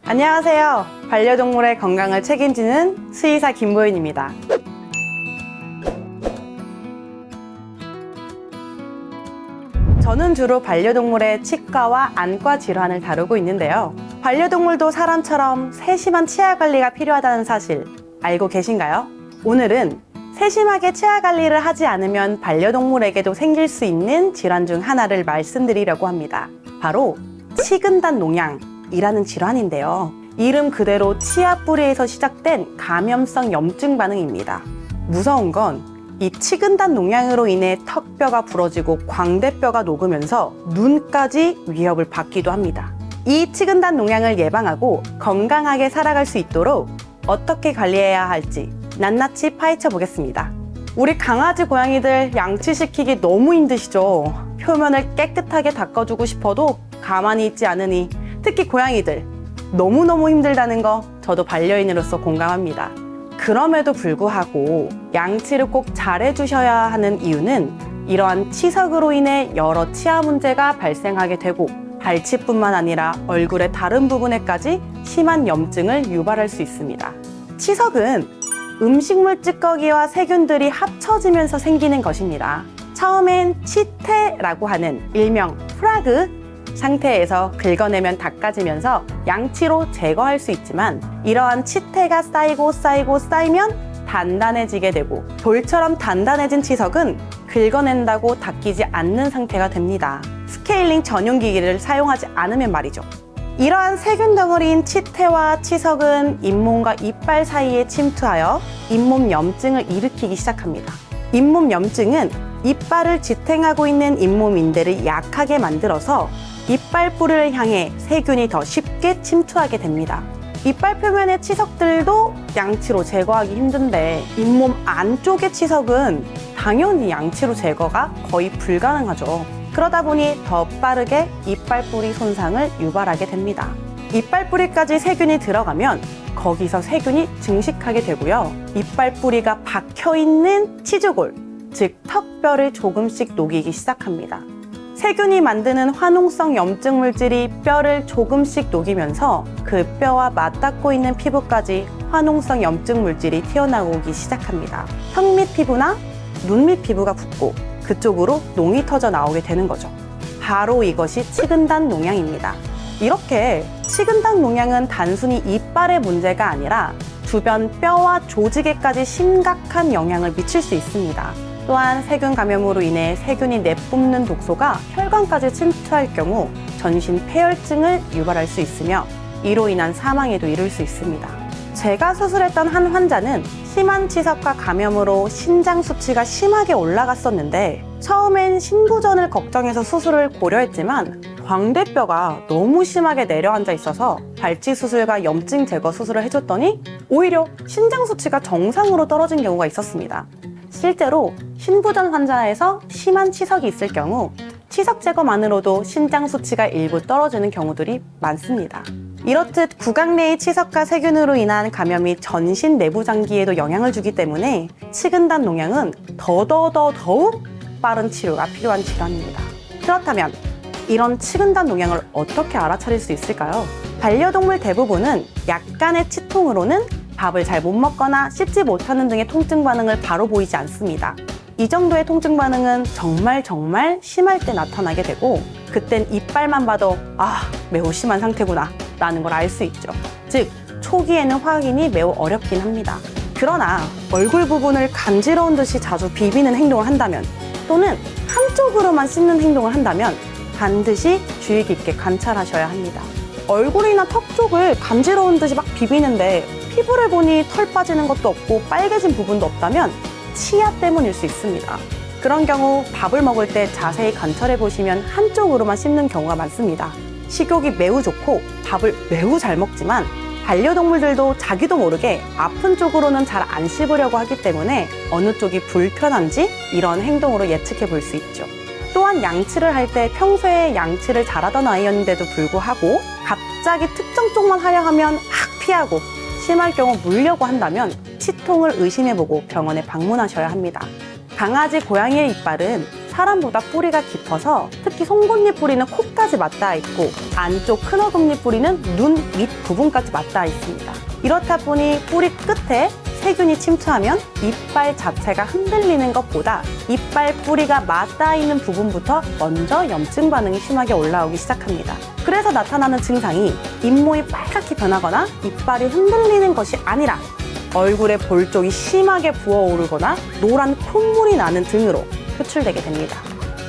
안녕하세요. 반려동물의 건강을 책임지는 수의사 김보윤입니다. 저는 주로 반려동물의 치과와 안과 질환을 다루고 있는데요. 반려동물도 사람처럼 세심한 치아 관리가 필요하다는 사실 알고 계신가요? 오늘은 세심하게 치아 관리를 하지 않으면 반려동물에게도 생길 수 있는 질환 중 하나를 말씀드리려고 합니다. 바로 치근단 농양이라는 질환인데요. 이름 그대로 치아 뿌리에서 시작된 감염성 염증 반응입니다. 무서운 건 이 치근단 농양으로 인해 턱뼈가 부러지고 광대뼈가 녹으면서 눈까지 위협을 받기도 합니다. 이 치근단 농양을 예방하고 건강하게 살아갈 수 있도록 어떻게 관리해야 할지 낱낱이 파헤쳐 보겠습니다. 우리 강아지, 고양이들 양치시키기 너무 힘드시죠? 표면을 깨끗하게 닦아주고 싶어도 가만히 있지 않으니 특히 고양이들 너무너무 힘들다는 거 저도 반려인으로서 공감합니다. 그럼에도 불구하고 양치를 꼭 잘해주셔야 하는 이유는 이러한 치석으로 인해 여러 치아 문제가 발생하게 되고 발치뿐만 아니라 얼굴의 다른 부분에까지 심한 염증을 유발할 수 있습니다. 치석은 음식물 찌꺼기와 세균들이 합쳐지면서 생기는 것입니다. 처음엔 치태라고 하는 일명 프라그 상태에서 긁어내면 닦아지면서 양치로 제거할 수 있지만 이러한 치태가 쌓이면 단단해지게 되고 돌처럼 단단해진 치석은 긁어낸다고 닦이지 않는 상태가 됩니다. 스케일링 전용 기기를 사용하지 않으면 말이죠. 이러한 세균 덩어리인 치태와 치석은 잇몸과 이빨 사이에 침투하여 잇몸 염증을 일으키기 시작합니다. 잇몸 염증은 이빨을 지탱하고 있는 잇몸 인대를 약하게 만들어서 이빨 뿌리를 향해 세균이 더 쉽게 침투하게 됩니다. 이빨 표면의 치석들도 양치로 제거하기 힘든데 잇몸 안쪽의 치석은 당연히 양치로 제거가 거의 불가능하죠. 그러다 보니 더 빠르게 이빨 뿌리 손상을 유발하게 됩니다. 이빨 뿌리까지 세균이 들어가면 거기서 세균이 증식하게 되고요. 이빨 뿌리가 박혀있는 치주골, 즉 턱뼈를 조금씩 녹이기 시작합니다. 세균이 만드는 화농성 염증 물질이 뼈를 조금씩 녹이면서 그 뼈와 맞닿고 있는 피부까지 화농성 염증 물질이 튀어나오기 시작합니다. 턱 밑 피부나 눈 밑 피부가 붓고 그쪽으로 농이 터져 나오게 되는 거죠. 바로 이것이 치근단 농양입니다. 이렇게 치근단 농양은 단순히 이빨의 문제가 아니라 주변 뼈와 조직에까지 심각한 영향을 미칠 수 있습니다. 또한 세균 감염으로 인해 세균이 내뿜는 독소가 혈관까지 침투할 경우 전신 폐혈증을 유발할 수 있으며 이로 인한 사망에도 이를 수 있습니다. 제가 수술했던 한 환자는 심한 치석과 감염으로 신장 수치가 심하게 올라갔었는데 처음엔 신부전을 걱정해서 수술을 고려했지만 광대뼈가 너무 심하게 내려앉아 있어서 발치 수술과 염증 제거 수술을 해줬더니 오히려 신장 수치가 정상으로 떨어진 경우가 있었습니다. 실제로 신부전 환자에서 심한 치석이 있을 경우 치석 제거만으로도 신장 수치가 일부 떨어지는 경우들이 많습니다. 이렇듯 구강 내의 치석과 세균으로 인한 감염이 전신 내부 장기에도 영향을 주기 때문에 치근단 농양은 더욱 빠른 치료가 필요한 질환입니다. 그렇다면 이런 치근단 농양을 어떻게 알아차릴 수 있을까요? 반려동물 대부분은 약간의 치통으로는 밥을 잘 못 먹거나 씹지 못하는 등의 통증 반응을 바로 보이지 않습니다. 이 정도의 통증 반응은 정말 심할 때 나타나게 되고 그땐 이빨만 봐도 매우 심한 상태구나 라는 걸 알 수 있죠. 즉 초기에는 확인이 매우 어렵긴 합니다. 그러나 얼굴 부분을 간지러운 듯이 자주 비비는 행동을 한다면 또는 한쪽으로만 씹는 행동을 한다면 반드시 주의 깊게 관찰하셔야 합니다. 얼굴이나 턱 쪽을 간지러운 듯이 막 비비는데 피부를 보니 털 빠지는 것도 없고 빨개진 부분도 없다면 치아 때문일 수 있습니다. 그런 경우 밥을 먹을 때 자세히 관찰해 보시면 한쪽으로만 씹는 경우가 많습니다. 식욕이 매우 좋고 밥을 매우 잘 먹지만 반려동물들도 자기도 모르게 아픈 쪽으로는 잘 안 씹으려고 하기 때문에 어느 쪽이 불편한지 이런 행동으로 예측해 볼 수 있죠. 또한 양치를 할 때 평소에 양치를 잘하던 아이였는데도 불구하고 갑자기 특정 쪽만 하려 하면 막 피하고 심할 경우 물려고 한다면 치통을 의심해보고 병원에 방문하셔야 합니다. 강아지, 고양이의 이빨은 사람보다 뿌리가 깊어서 특히 송곳니 뿌리는 코까지 맞닿아 있고 안쪽 큰 어금니 뿌리는 눈 밑 부분까지 맞닿아 있습니다. 이렇다 보니 뿌리 끝에 세균이 침투하면 이빨 자체가 흔들리는 것보다 이빨 뿌리가 맞닿아 있는 부분부터 먼저 염증 반응이 심하게 올라오기 시작합니다. 그래서 나타나는 증상이 잇몸이 빨갛게 변하거나 이빨이 흔들리는 것이 아니라 얼굴에 볼 쪽이 심하게 부어오르거나 노란 콧물이 나는 등으로 표출되게 됩니다.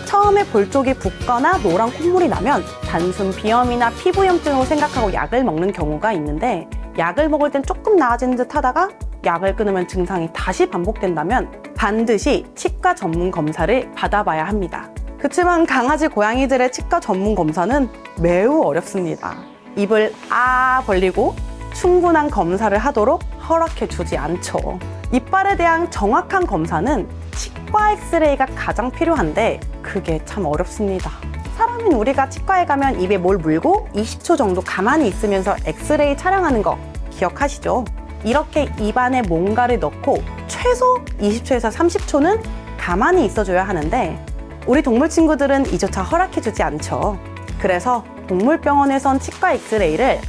처음에 볼 쪽이 붓거나 노란 콧물이 나면 단순 비염이나 피부염증으로 생각하고 약을 먹는 경우가 있는데 약을 먹을 땐 조금 나아지는 듯 하다가 약을 끊으면 증상이 다시 반복된다면 반드시 치과 전문 검사를 받아봐야 합니다. 그렇지만 강아지, 고양이들의 치과 전문 검사는 매우 어렵습니다. 입을 벌리고 충분한 검사를 하도록 허락해주지 않죠. 이빨에 대한 정확한 검사는 치과 엑스레이가 가장 필요한데 그게 참 어렵습니다. 사람인 우리가 치과에 가면 입에 뭘 물고 20초 정도 가만히 있으면서 엑스레이 촬영하는 거 기억하시죠? 이렇게 입안에 뭔가를 넣고 최소 20초에서 30초는 가만히 있어줘야 하는데 우리 동물 친구들은 이조차 허락해주지 않죠. 그래서 동물병원에선 치과 엑스레이를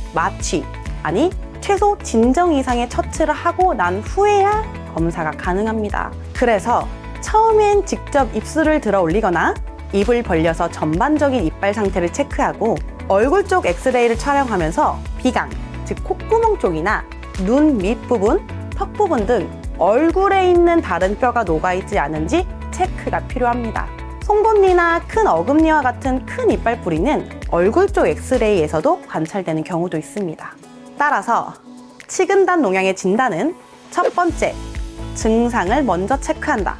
최소 진정 이상의 처치를 하고 난 후에야 검사가 가능합니다. 그래서 처음엔 직접 입술을 들어 올리거나 입을 벌려서 전반적인 이빨 상태를 체크하고 얼굴 쪽 엑스레이를 촬영하면서 비강, 즉 콧구멍 쪽이나 눈 밑부분, 턱 부분 등 얼굴에 있는 다른 뼈가 녹아있지 않은지 체크가 필요합니다. 송곳니나 큰 어금니와 같은 큰 이빨 뿌리는 얼굴 쪽 엑스레이에서도 관찰되는 경우도 있습니다. 따라서 치근단 농양의 진단은 첫 번째, 증상을 먼저 체크한다.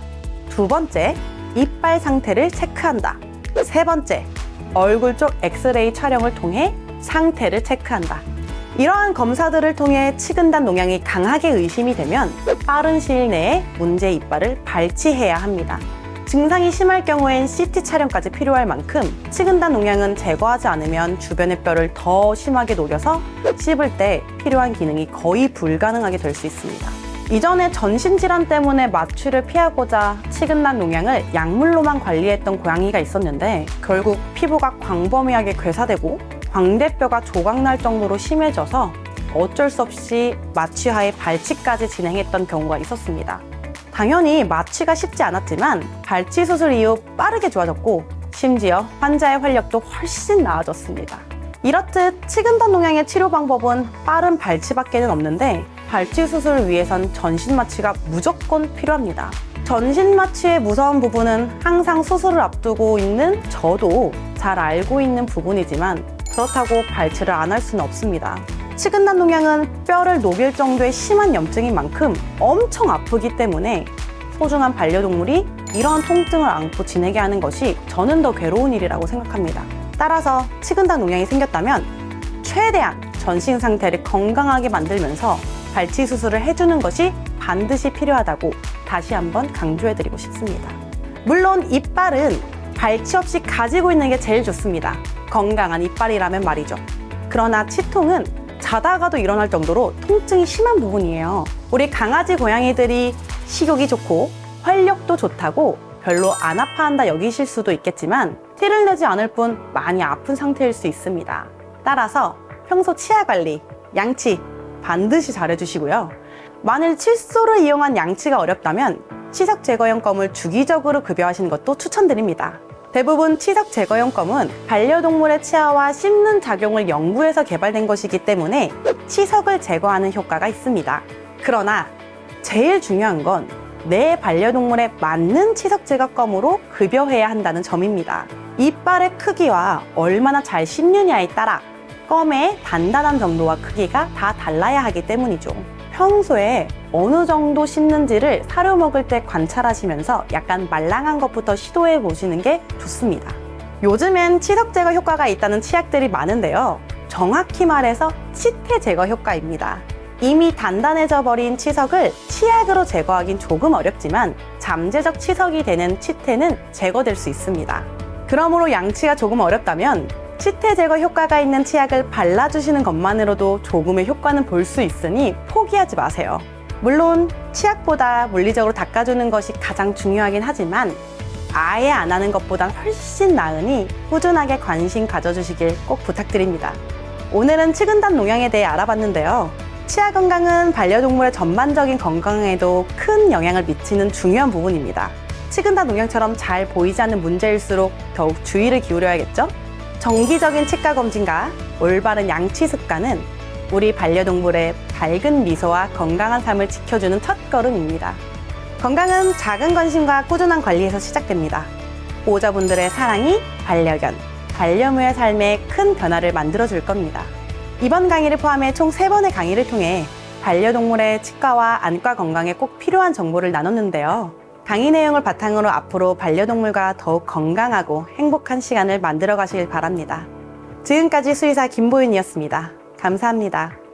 두 번째, 이빨 상태를 체크한다. 세 번째, 얼굴 쪽 엑스레이 촬영을 통해 상태를 체크한다. 이러한 검사들을 통해 치근단 농양이 강하게 의심이 되면 빠른 시일 내에 문제 이빨을 발치해야 합니다. 증상이 심할 경우엔 CT 촬영까지 필요할 만큼 치근단 농양은 제거하지 않으면 주변의 뼈를 더 심하게 녹여서 씹을 때 필요한 기능이 거의 불가능하게 될 수 있습니다. 이전에 전신질환 때문에 마취를 피하고자 치근단 농양을 약물로만 관리했던 고양이가 있었는데 결국 피부가 광범위하게 괴사되고 광대뼈가 조각날 정도로 심해져서 어쩔 수 없이 마취하에 발치까지 진행했던 경우가 있었습니다. 당연히 마취가 쉽지 않았지만 발치 수술 이후 빠르게 좋아졌고 심지어 환자의 활력도 훨씬 나아졌습니다. 이렇듯 치근단 농양의 치료 방법은 빠른 발치밖에는 없는데 발치 수술을 위해선 전신 마취가 무조건 필요합니다. 전신 마취의 무서운 부분은 항상 수술을 앞두고 있는 저도 잘 알고 있는 부분이지만 그렇다고 발치를 안 할 수는 없습니다. 치근단 농양은 뼈를 녹일 정도의 심한 염증인 만큼 엄청 아프기 때문에 소중한 반려동물이 이러한 통증을 안고 지내게 하는 것이 저는 더 괴로운 일이라고 생각합니다. 따라서 치근단 농양이 생겼다면 최대한 전신 상태를 건강하게 만들면서 발치 수술을 해주는 것이 반드시 필요하다고 다시 한번 강조해드리고 싶습니다. 물론 이빨은 발치 없이 가지고 있는 게 제일 좋습니다. 건강한 이빨이라면 말이죠. 그러나 치통은 자다가도 일어날 정도로 통증이 심한 부분이에요. 우리 강아지, 고양이들이 식욕이 좋고 활력도 좋다고 별로 안 아파한다 여기실 수도 있겠지만 티를 내지 않을 뿐 많이 아픈 상태일 수 있습니다. 따라서 평소 치아 관리, 양치 반드시 잘해주시고요. 만일 칫솔을 이용한 양치가 어렵다면 치석 제거용 껌을 주기적으로 급여하시는 것도 추천드립니다. 대부분 치석 제거용 껌은 반려동물의 치아와 씹는 작용을 연구해서 개발된 것이기 때문에 치석을 제거하는 효과가 있습니다. 그러나 제일 중요한 건 내 반려동물에 맞는 치석 제거 껌으로 급여해야 한다는 점입니다. 이빨의 크기와 얼마나 잘 씹느냐에 따라 껌의 단단한 정도와 크기가 다 달라야 하기 때문이죠. 평소에 어느 정도 씹는지를 사료 먹을 때 관찰하시면서 약간 말랑한 것부터 시도해 보시는 게 좋습니다. 요즘엔 치석 제거 효과가 있다는 치약들이 많은데요. 정확히 말해서 치태 제거 효과입니다. 이미 단단해져 버린 치석을 치약으로 제거하긴 조금 어렵지만 잠재적 치석이 되는 치태는 제거될 수 있습니다. 그러므로 양치가 조금 어렵다면 치태 제거 효과가 있는 치약을 발라주시는 것만으로도 조금의 효과는 볼 수 있으니 포기하지 마세요. 물론 치약보다 물리적으로 닦아주는 것이 가장 중요하긴 하지만 아예 안 하는 것보단 훨씬 나으니 꾸준하게 관심 가져주시길 꼭 부탁드립니다. 오늘은 치근단 농양에 대해 알아봤는데요. 치아 건강은 반려동물의 전반적인 건강에도 큰 영향을 미치는 중요한 부분입니다. 치근단 농양처럼 잘 보이지 않는 문제일수록 더욱 주의를 기울여야겠죠? 정기적인 치과 검진과 올바른 양치 습관은 우리 반려동물의 밝은 미소와 건강한 삶을 지켜주는 첫걸음입니다. 건강은 작은 관심과 꾸준한 관리에서 시작됩니다. 보호자분들의 사랑이 반려견, 반려묘의 삶에 큰 변화를 만들어줄 겁니다. 이번 강의를 포함해 총 3번의 강의를 통해 반려동물의 치과와 안과 건강에 꼭 필요한 정보를 나눴는데요. 강의 내용을 바탕으로 앞으로 반려동물과 더욱 건강하고 행복한 시간을 만들어 가시길 바랍니다. 지금까지 수의사 김보윤이었습니다. 감사합니다.